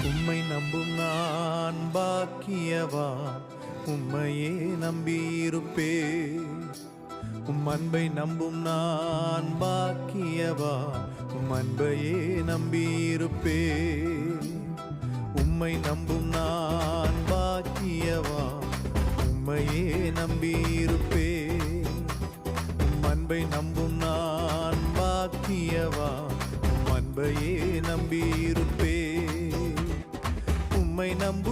உம்மை நம்பும் நான் பாக்கியவான், உம்மையே நம்பியிருப்பேன். உம் அன்பை நம்பும் நான் பாக்கியவான், உம் அன்பையே நம்பியிருப்பேன். உம்மை நம்பும் நான் பாக்கியவான், உம்மையே நம்பியிருப்பேன். உம் அன்பை நம்பும் நான் பாக்கியவான், உம் அன்பையே நம்பியிருப்பேன். உம்மை நம்பும்